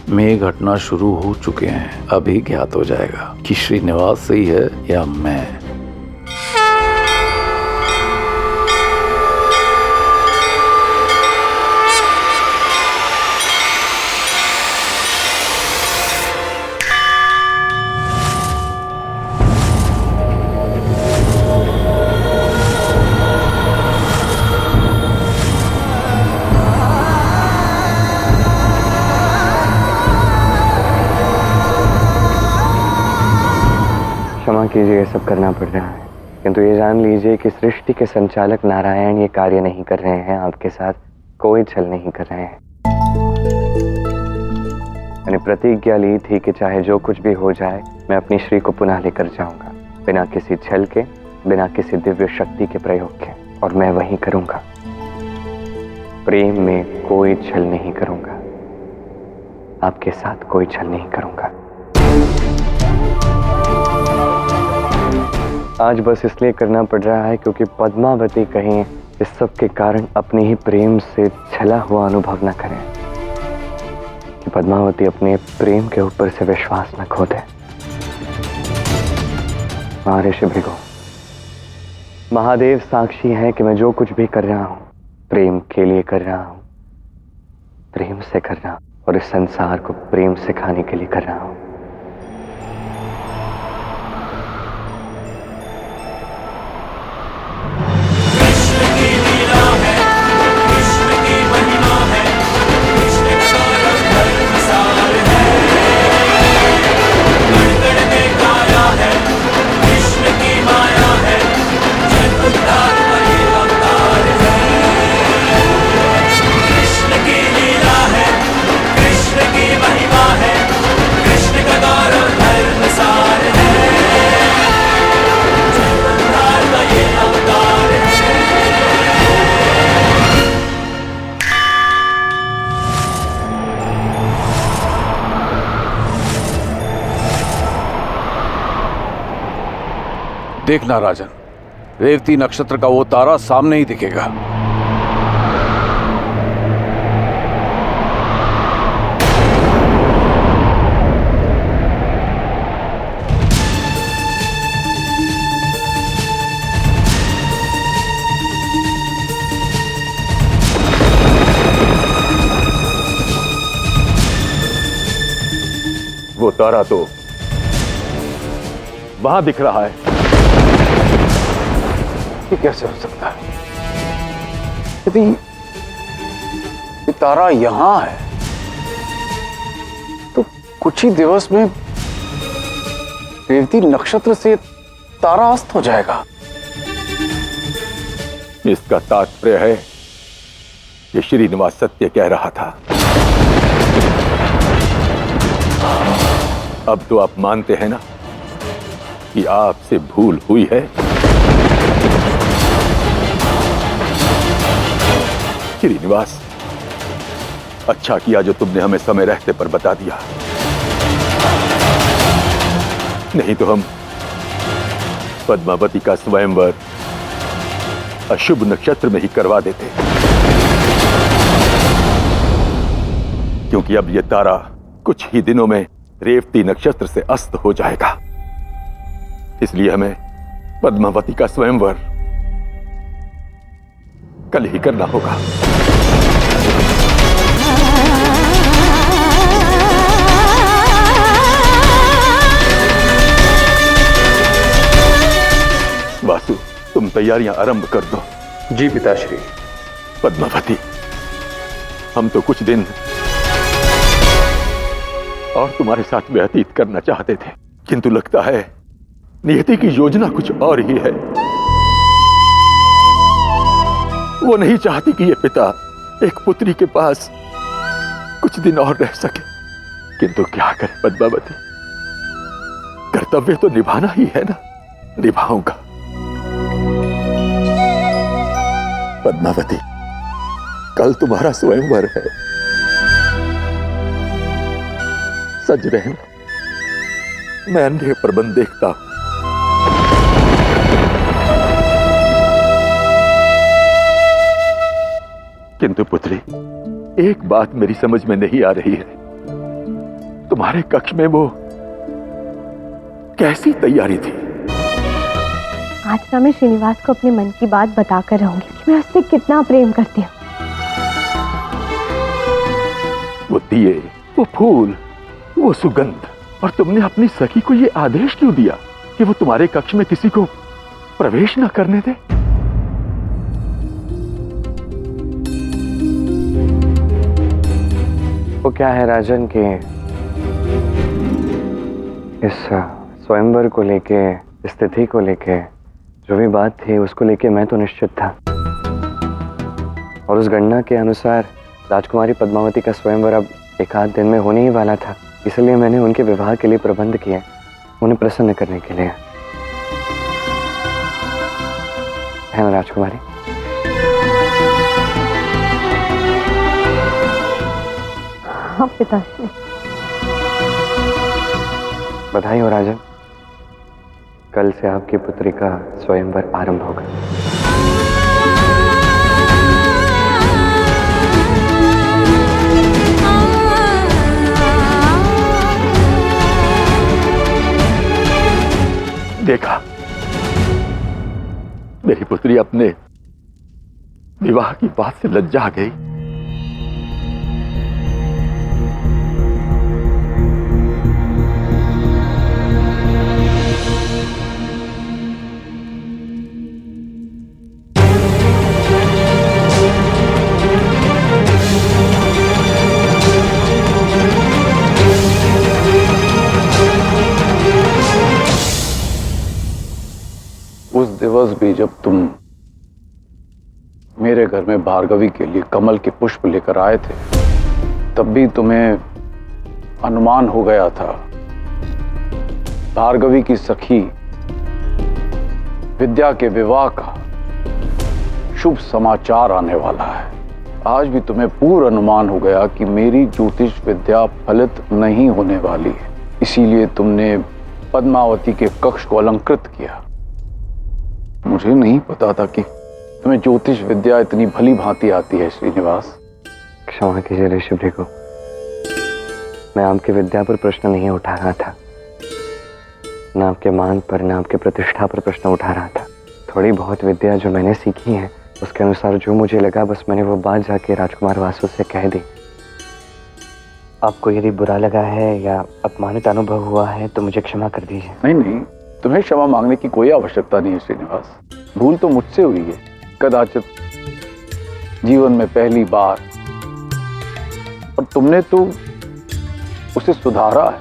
में घटना शुरू हो चुके हैं। अभी ज्ञात हो जाएगा कि श्रीनिवास सही है या मैं। क्षमा कीजिए, ये सब करना पड़ रहा है, किंतु ये जान लीजिए कि सृष्टि के संचालक नारायण ये कार्य नहीं कर रहे हैं। आपके साथ कोई छल नहीं कर रहे हैं। मैंने प्रतिज्ञा ली थी कि चाहे जो कुछ भी हो जाए, मैं अपनी श्री को पुनः लेकर जाऊंगा, बिना किसी छल के, बिना किसी दिव्य शक्ति के प्रयोग के, और मैं वही करूंगा। प्रेम में कोई छल नहीं करूंगा, आपके साथ कोई छल नहीं करूंगा। आज बस इसलिए करना पड़ रहा है क्योंकि पद्मावती कहीं इस सब के कारण अपने ही प्रेम से छला हुआ अनुभव न करें, कि पद्मावती अपने प्रेम के ऊपर से विश्वास न खो दे। महर्षि भृगु, महादेव साक्षी है कि मैं जो कुछ भी कर रहा हूं, प्रेम के लिए कर रहा हूं, प्रेम से कर रहा हूं, और इस संसार को प्रेम सिखाने के लिए कर रहा हूं। देखना राजन, रेवती नक्षत्र का वो तारा सामने ही दिखेगा। वो तारा तो वहां दिख रहा है। ये कैसे हो सकता है? यदि ये तारा यहां है तो कुछ ही दिवस में रेवती नक्षत्र से तारा अस्त हो जाएगा। इसका तात्पर्य है कि श्रीनिवास सत्य कह रहा था। अब तो आप मानते हैं ना कि आपसे भूल हुई है। श्रीनिवास, अच्छा किया जो तुमने हमें समय रहते पर बता दिया, नहीं तो हम पद्मावती का स्वयंवर अशुभ नक्षत्र में ही करवा देते, क्योंकि अब यह तारा कुछ ही दिनों में रेवती नक्षत्र से अस्त हो जाएगा। इसलिए हमें पद्मावती का स्वयंवर कल ही करना होगा। वासु, तुम तैयारियां आरंभ कर दो। जी पिताश्री। पद्मावती, हम तो कुछ दिन और तुम्हारे साथ व्यतीत करना चाहते थे, किंतु लगता है नियति की योजना कुछ और ही है। वो नहीं चाहती कि ये पिता एक पुत्री के पास कुछ दिन और रह सके, किंतु क्या करे पद्मावती, कर्तव्य तो निभाना ही है ना। निभाऊंगा। पद्मावती, कल तुम्हारा स्वयंवर है, सज रहना, मैं अन्य प्रबंध देखता हूं। किंतु पुत्री, एक बात मेरी समझ में नहीं आ रही है तुम्हारे कक्ष में वो कैसी तैयारी थी? आज ना मैं श्रीनिवास को अपने मन की बात बताकर रहूंगी कि मैं उससे कितना प्रेम करती हूँ। वो दिए, वो फूल, वो सुगंध, और तुमने अपनी सखी को ये आदेश क्यों दिया कि वो तुम्हारे कक्ष में किसी को प्रवेश न करने दे? वो क्या है राजन कि इस स्वयंवर को लेके, स्थिति को लेके जो भी बात थी उसको लेके मैं तो निश्चित था, और उस गणना के अनुसार राजकुमारी पद्मावती का स्वयंवर अब एक आध दिन में होने ही वाला था। इसलिए मैंने उनके विवाह के लिए प्रबंध किए, उन्हें प्रसन्न करने के लिए। है ना राजकुमारी? हाँ पिताश्री। बधाई हो राजन, कल से आपकी पुत्री का स्वयंवर आरंभ होगा। देखा, मेरी पुत्री अपने विवाह की बात से लज्जा गई। उस दिवस भी जब तुम मेरे घर में भार्गवी के लिए कमल के पुष्प लेकर आए थे, तब भी तुम्हें अनुमान हो गया था भार्गवी की सखी विद्या के विवाह का शुभ समाचार आने वाला है। आज भी तुम्हें पूर्ण अनुमान हो गया कि मेरी ज्योतिष विद्या फलित नहीं होने वाली है, इसीलिए तुमने पद्मावती के कक्ष को अलंकृत किया। मुझे नहीं पता था कि तुम्हें ज्योतिष विद्या इतनी भली भांति आती है श्रीनिवास। क्षमा कीजिए ऋषि भृगु, मैं आपकी विद्या पर प्रश्न नहीं उठा रहा था, न आपके मान पर, न आपके प्रतिष्ठा पर प्रश्न उठा रहा था। थोड़ी बहुत विद्या जो मैंने सीखी है उसके अनुसार जो मुझे लगा बस मैंने वो बात जाके राजकुमार वासु से कह दी। आपको यदि बुरा लगा है या अपमानित अनुभव हुआ है तो मुझे क्षमा कर दीजिए। नहीं नहीं, तुम्हें क्षमा मांगने की कोई आवश्यकता नहीं है श्रीनिवास। भूल तो मुझसे हुई है, कदाचित जीवन में पहली बार, और तुमने तो उसे सुधारा है।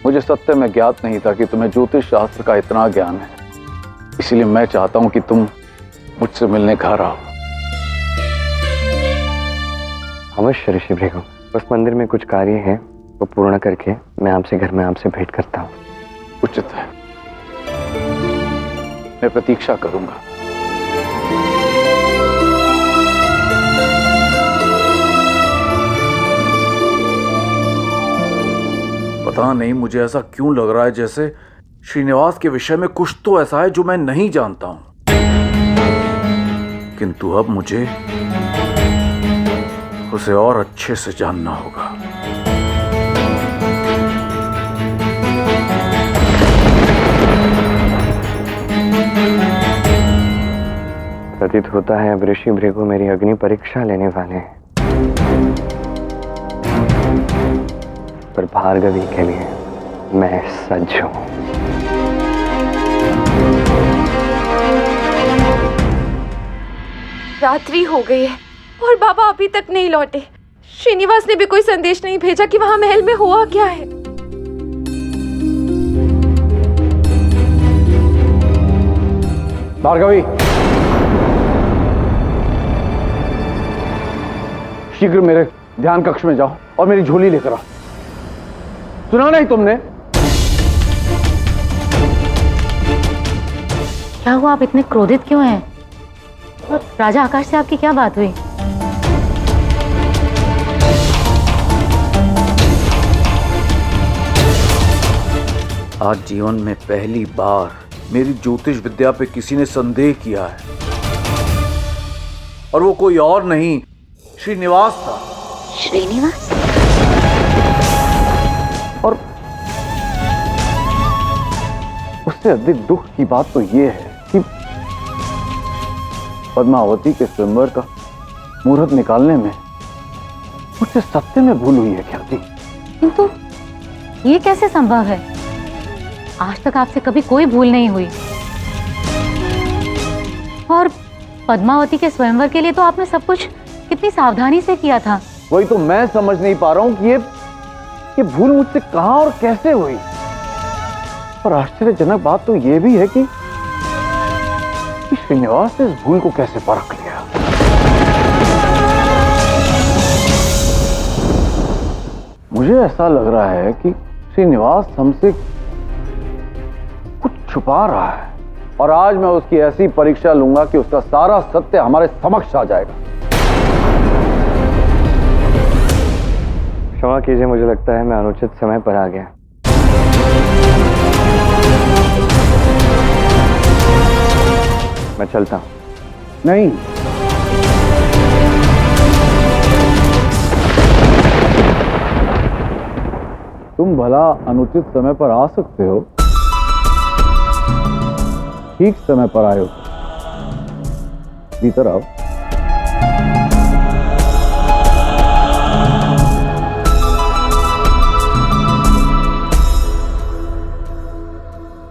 मुझे सत्य में ज्ञात नहीं था कि तुम्हें ज्योतिष शास्त्र का इतना ज्ञान है, इसलिए मैं चाहता हूं कि तुम मुझसे मिलने घर आओ। अवश्य ऋषि भृगु, बस मंदिर में कुछ कार्य है वो पूर्ण करके मैं आपसे घर में आपसे भेंट करता हूँ। उचित है, मैं प्रतीक्षा करूंगा। पता नहीं मुझे ऐसा क्यों लग रहा है जैसे श्रीनिवास के विषय में कुछ तो ऐसा है जो मैं नहीं जानता हूं, किंतु अब मुझे उसे और अच्छे से जानना होगा। प्रतीत होता है अब ऋषि भृगु मेरी अग्नि परीक्षा लेने वाले हैं, पर भार्गवी के लिए मैं सज्ज हूं। रात्रि हो गई है और बाबा अभी तक नहीं लौटे। श्रीनिवास ने भी कोई संदेश नहीं भेजा कि वहां महल में हुआ क्या है। भार्गवी, शीघ्र मेरे ध्यान कक्ष में जाओ और मेरी झोली लेकर आओ। सुना नहीं तुमने? क्या हुआ, आप इतने क्रोधित क्यों हैं? और राजा आकाश से आपकी क्या बात हुई? आज जीवन में पहली बार मेरी ज्योतिष विद्या पे किसी ने संदेह किया है, और वो कोई और नहीं श्रीनिवास था। श्रीनिवास? और उससे अधिक दुख की बात तो ये है कि पद्मावती के स्वयंवर का मुहूर्त निकालने में मुझसे सत्य में भूल हुई है ख्याति। किंतु ये कैसे संभव है? आज तक आपसे कभी कोई भूल नहीं हुई। और पद्मावती के स्वयंवर के लिए तो आपने सब कुछ कितनी सावधानी से किया था। वही तो मैं समझ नहीं पा रहा हूं कि ये भूल मुझसे कहां और कैसे हुई। और आश्चर्यजनक बात तो ये भी है कि श्रीनिवास ने इस भूल को कैसे परख लिया। मुझे ऐसा लग रहा है कि श्रीनिवास हमसे कुछ छुपा रहा है और आज मैं उसकी ऐसी परीक्षा लूंगा कि उसका सारा सत्य हमारे समक्ष आ जाएगा। क्षमा कीजिए, मुझे लगता है मैं अनुचित समय पर आ गया। मैं चलता हूं। नहीं, तुम भला अनुचित समय पर आ सकते हो, ठीक समय पर आए हो। भीतर आओ।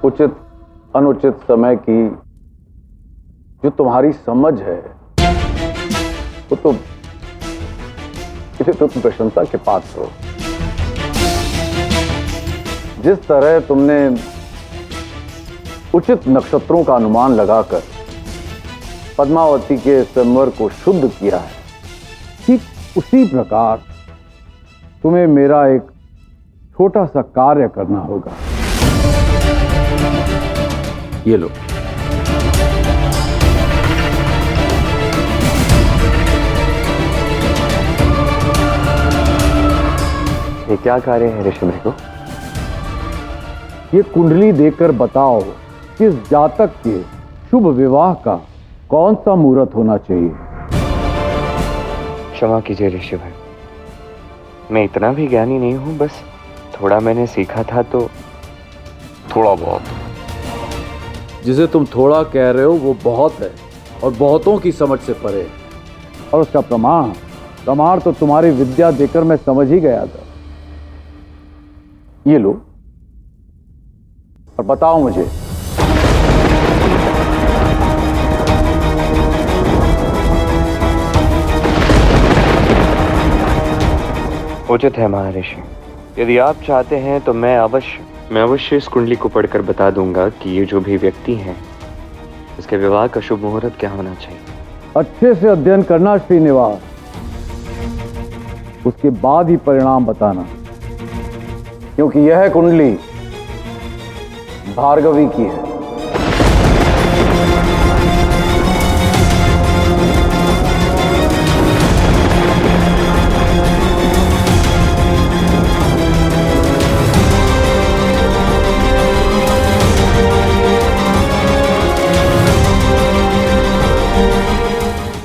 उचित अनुचित समय की जो तुम्हारी समझ है वो तो इसे तुम प्रशंसा के पात्र हो। जिस तरह तुमने उचित नक्षत्रों का अनुमान लगाकर पद्मावती के स्वयंवर को शुद्ध किया है, ठीक उसी प्रकार तुम्हें मेरा एक छोटा सा कार्य करना होगा। ये लो। ये क्या कार्य है ऋषि भृगु? ये कुंडली देखकर बताओ किस जातक के शुभ विवाह का कौन सा मुहूर्त होना चाहिए। क्षमा कीजिए ऋषि भाई, मैं इतना भी ज्ञानी नहीं हूं, बस थोड़ा मैंने सीखा था तो। थोड़ा बहुत जिसे तुम थोड़ा कह रहे हो वो बहुत है और बहुतों की समझ से परे है। और उसका प्रमाण तो तुम्हारी विद्या देकर मैं समझ ही गया था। ये लो और बताओ मुझे, उचित है महर्षि। यदि आप चाहते हैं तो मैं अवश्य इस कुंडली को पढ़कर बता दूंगा कि ये जो भी व्यक्ति हैं इसके विवाह का शुभ मुहूर्त क्या होना चाहिए। अच्छे से अध्ययन करना श्रीनिवास, उसके बाद ही परिणाम बताना, क्योंकि यह कुंडली भार्गवी की है।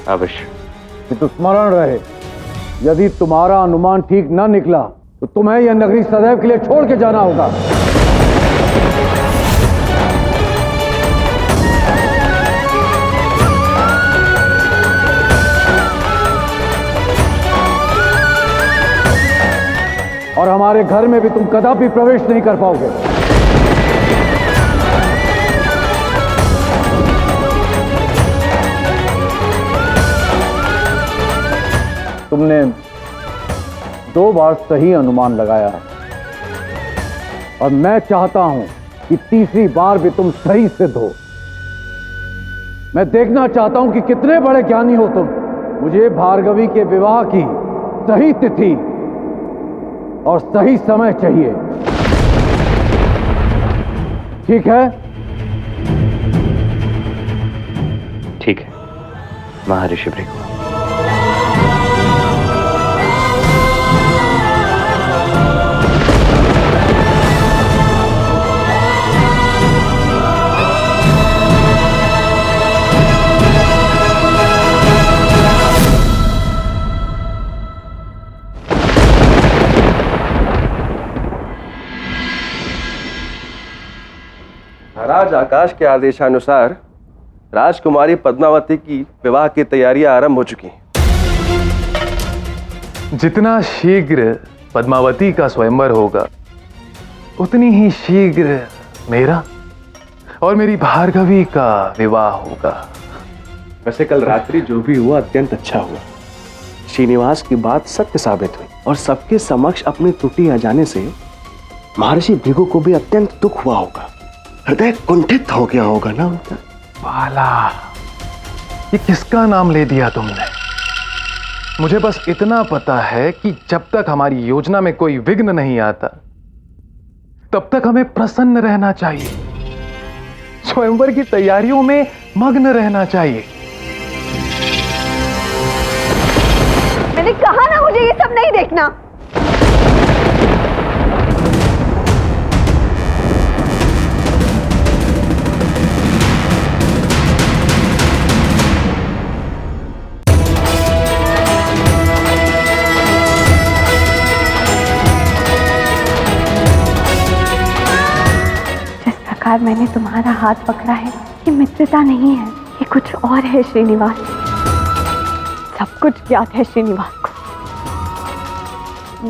अवश्य। कि तो स्मरण रहे, यदि तुम्हारा अनुमान ठीक न निकला तो तुम्हें यह नगरी सदैव के लिए छोड़ के जाना होगा। और हमारे घर में भी तुम कदापि प्रवेश नहीं कर पाओगे। तुमने 2 बार सही अनुमान लगाया और मैं चाहता हूं कि तीसरी बार भी तुम सही सिद्ध हो। मैं देखना चाहता हूं कि कितने बड़े ज्ञानी हो तुम। मुझे भार्गवी के विवाह की सही तिथि और सही समय चाहिए, ठीक है? ठीक है महर्षि भृगु। महाराज आकाश के आदेशानुसार राजकुमारी पद्मावती की विवाह की तैयारियां आरंभ हो चुकी हैं। जितना शीघ्र पद्मावती का स्वयंवर होगा उतनी ही शीघ्र मेरा और मेरी भार्गवी का विवाह होगा। वैसे कल रात्रि जो भी हुआ अत्यंत अच्छा हुआ। श्रीनिवास की बात सत्य साबित हुई और सबके समक्ष अपनी त्रुटि आ जाने से महर्षि भृगु को भी अत्यंत दुख हुआ होगा, हृदय कुंठित हो गया होगा ना उनका। बाला, ये किसका नाम ले दिया तुमने? मुझे बस इतना पता है कि जब तक हमारी योजना में कोई विघ्न नहीं आता तब तक हमें प्रसन्न रहना चाहिए, स्वयंवर की तैयारियों में मग्न रहना चाहिए। मैंने कहा ना मुझे ये सब नहीं देखना। जिस प्रकार मैंने तुम्हारा हाथ पकड़ा है, ये मित्रता नहीं है, ये कुछ और है श्रीनिवास। सब कुछ ज्ञात है श्रीनिवास को।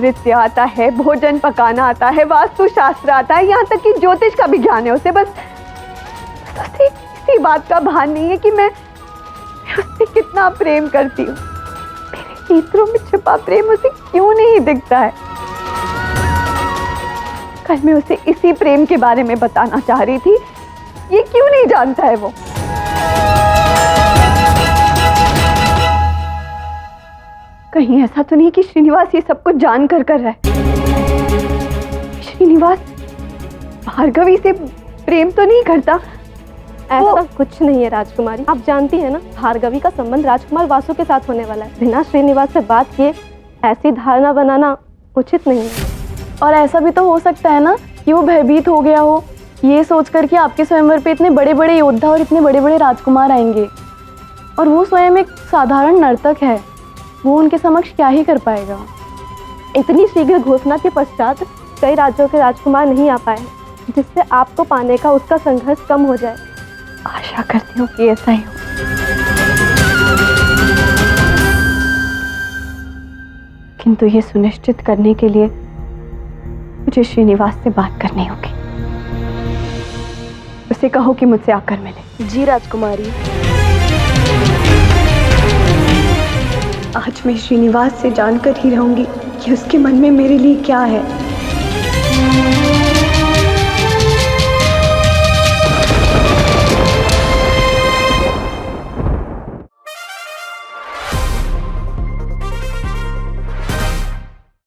नृत्य आता है, भोजन पकाना आता है, वास्तुशास्त्र आता है, यहाँ तक कि ज्योतिष का भी ज्ञान है उसे। बस उसे इसी बात का भान नहीं है कि मैं उससे कितना प्रेम करती हूँ। मेरे नेत्रों में छिपा प्रेम उसे क्यों नहीं दिखता है? कल मैं उसे इसी प्रेम के बारे में बताना चाह रही थी, ये क्यों नहीं जानता है वो? कहीं ऐसा तो नहीं कि श्रीनिवास ये सब कुछ जान कर रहा है? श्रीनिवास भार्गवी से प्रेम तो नहीं करता? ऐसा कुछ नहीं है राजकुमारी, आप जानती हैं ना, भार्गवी का संबंध राजकुमार वासु के साथ होने वाला है। बिना श्रीनिवास से बात किए ऐसी धारणा बनाना उचित नहीं है। और ऐसा भी तो हो सकता है ना कि वो भयभीत हो गया हो, ये सोचकर कि आपके स्वयंवर पे इतने बड़े बड़े योद्धा और इतने बड़े बड़े राजकुमार आएंगे, और वो स्वयं एक साधारण नर्तक है, वो उनके समक्ष क्या ही कर पाएगा। इतनी शीघ्र घोषणा के पश्चात कई राज्यों के राजकुमार नहीं आ पाए, जिससे आपको पाने का उसका संघर्ष कम हो जाए। आशा करती हूँ कि ऐसा ही हो। किंतु ये सुनिश्चित करने के लिए मुझे श्रीनिवास से बात करनी होगी। उसे कहो कि मुझसे आकर मिले। जी राजकुमारी। आज मैं श्रीनिवास से जानकर ही रहूंगी कि उसके मन में मेरे लिए क्या है।